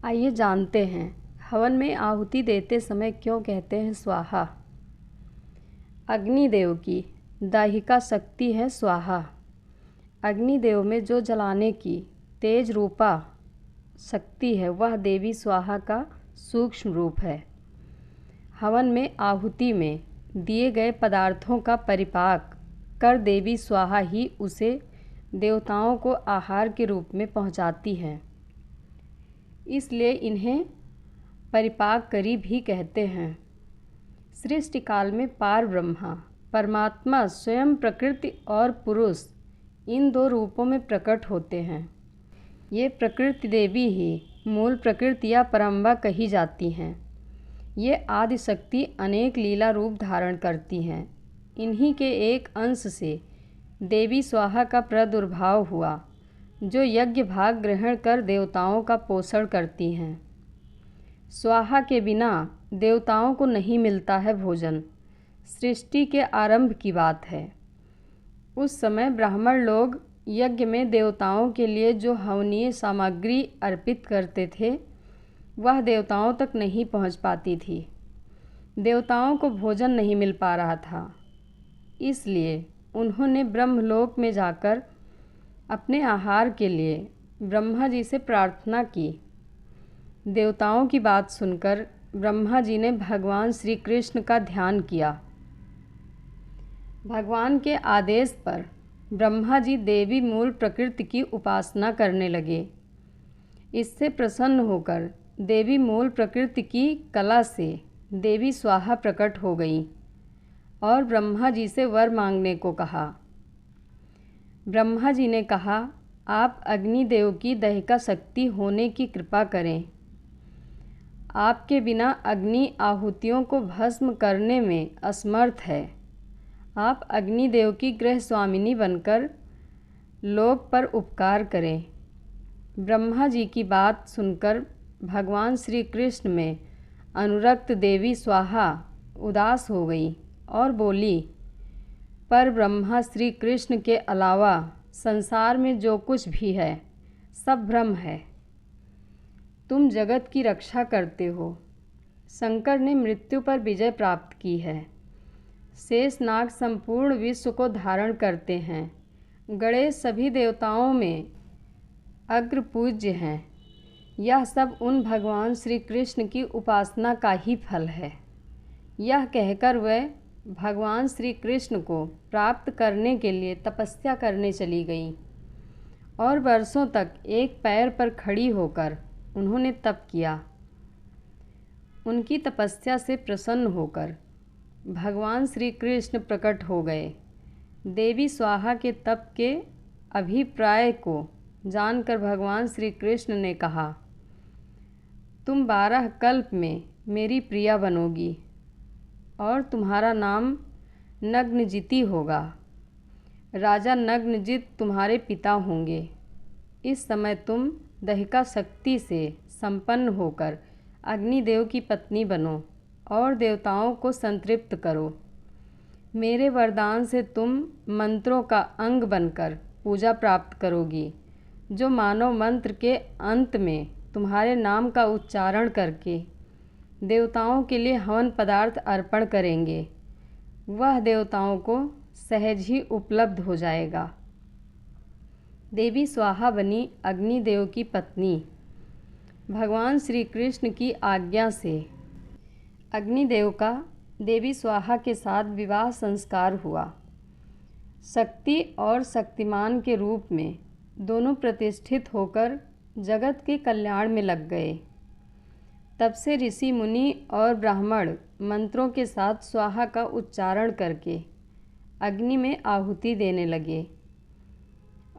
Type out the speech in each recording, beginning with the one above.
आइए जानते हैं हवन में आहुति देते समय क्यों कहते हैं स्वाहा। अग्निदेव की दाहिका शक्ति है स्वाहा। अग्निदेव में जो जलाने की तेज रूपा शक्ति है वह देवी स्वाहा का सूक्ष्म रूप है। हवन में आहुति में दिए गए पदार्थों का परिपाक कर देवी स्वाहा ही उसे देवताओं को आहार के रूप में पहुंचाती हैं, इसलिए इन्हें परिपाक करी भी कहते हैं। सृष्टि काल में पार ब्रह्मा परमात्मा स्वयं प्रकृति और पुरुष इन दो रूपों में प्रकट होते हैं। ये प्रकृति देवी ही मूल प्रकृति या परम्बा कही जाती हैं। ये आदि शक्ति अनेक लीला रूप धारण करती हैं। इन्हीं के एक अंश से देवी स्वाहा का प्रादुर्भाव हुआ, जो यज्ञ भाग ग्रहण कर देवताओं का पोषण करती हैं। स्वाहा के बिना देवताओं को नहीं मिलता है भोजन। सृष्टि के आरंभ की बात है। उस समय ब्राह्मण लोग यज्ञ में देवताओं के लिए जो हवनीय सामग्री अर्पित करते थे वह देवताओं तक नहीं पहुंच पाती थी। देवताओं को भोजन नहीं मिल पा रहा था, इसलिए उन्होंने ब्रह्मलोक में जाकर अपने आहार के लिए ब्रह्मा जी से प्रार्थना की। देवताओं की बात सुनकर ब्रह्मा जी ने भगवान श्री कृष्ण का ध्यान किया। भगवान के आदेश पर ब्रह्मा जी देवी मूल प्रकृति की उपासना करने लगे। इससे प्रसन्न होकर देवी मूल प्रकृति की कला से देवी स्वाहा प्रकट हो गई और ब्रह्मा जी से वर मांगने को कहा। ब्रह्मा जी ने कहा, आप अग्निदेव की दहिका शक्ति होने की कृपा करें। आपके बिना अग्नि आहुतियों को भस्म करने में असमर्थ है। आप अग्निदेव की गृह स्वामिनी बनकर लोक पर उपकार करें। ब्रह्मा जी की बात सुनकर भगवान श्री कृष्ण में अनुरक्त देवी स्वाहा उदास हो गई और बोली, पर ब्रह्मा श्री कृष्ण के अलावा संसार में जो कुछ भी है सब भ्रम है। तुम जगत की रक्षा करते हो। शंकर ने मृत्यु पर विजय प्राप्त की है। शेषनाग संपूर्ण विश्व को धारण करते हैं। गणेश सभी देवताओं में अग्र पूज्य हैं। यह सब उन भगवान श्री कृष्ण की उपासना का ही फल है। यह कहकर वह भगवान श्री कृष्ण को प्राप्त करने के लिए तपस्या करने चली गई और वर्षों तक एक पैर पर खड़ी होकर उन्होंने तप किया। उनकी तपस्या से प्रसन्न होकर भगवान श्री कृष्ण प्रकट हो गए। देवी स्वाहा के तप के अभिप्राय को जानकर भगवान श्री कृष्ण ने कहा, तुम 12 कल्प में मेरी प्रिया बनोगी और तुम्हारा नाम नग्नजिति होगा। राजा नग्नजित तुम्हारे पिता होंगे। इस समय तुम दहिका शक्ति से संपन्न होकर अग्निदेव की पत्नी बनो और देवताओं को संतृप्त करो। मेरे वरदान से तुम मंत्रों का अंग बनकर पूजा प्राप्त करोगी, जो मानव मंत्र के अंत में तुम्हारे नाम का उच्चारण करके देवताओं के लिए हवन पदार्थ अर्पण करेंगे। वह देवताओं को सहज ही उपलब्ध हो जाएगा। देवी स्वाहा बनी अग्निदेव की पत्नी। भगवान श्री कृष्ण की आज्ञा से अग्निदेव का देवी स्वाहा के साथ विवाह संस्कार हुआ। शक्ति और शक्तिमान के रूप में दोनों प्रतिष्ठित होकर जगत के कल्याण में लग गए। तब से ऋषि मुनि और ब्राह्मण मंत्रों के साथ स्वाहा का उच्चारण करके अग्नि में आहुति देने लगे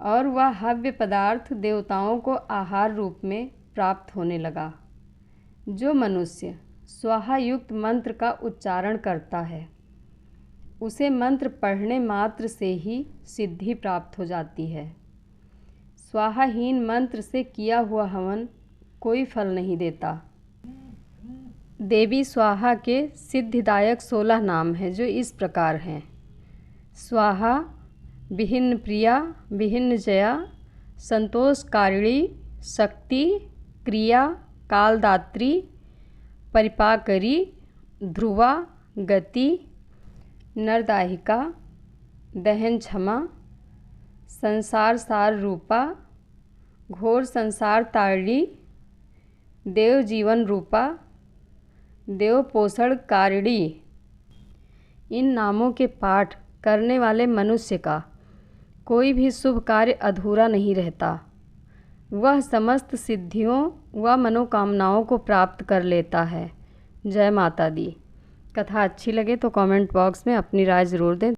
और वह हव्य पदार्थ देवताओं को आहार रूप में प्राप्त होने लगा। जो मनुष्य स्वाहा युक्त मंत्र का उच्चारण करता है उसे मंत्र पढ़ने मात्र से ही सिद्धि प्राप्त हो जाती है। स्वाहाहीन मंत्र से किया हुआ हवन कोई फल नहीं देता। देवी स्वाहा के सिद्धिदायक 16 नाम हैं, जो इस प्रकार हैं। स्वाहा, विभिन्न प्रिया, विभिन्न जया, संतोषकारिणी, शक्ति, क्रिया, कालदात्री, परिपाकरी, ध्रुवा, गति, नरदाहिका, दहन क्षमा, संसार सार रूपा, घोर संसार तारिणी, देव जीवन रूपा, देव पोषण कारिणी। इन नामों के पाठ करने वाले मनुष्य का कोई भी शुभ कार्य अधूरा नहीं रहता। वह समस्त सिद्धियों व मनोकामनाओं को प्राप्त कर लेता है। जय माता दी। कथा अच्छी लगे तो कमेंट बॉक्स में अपनी राय ज़रूर दें।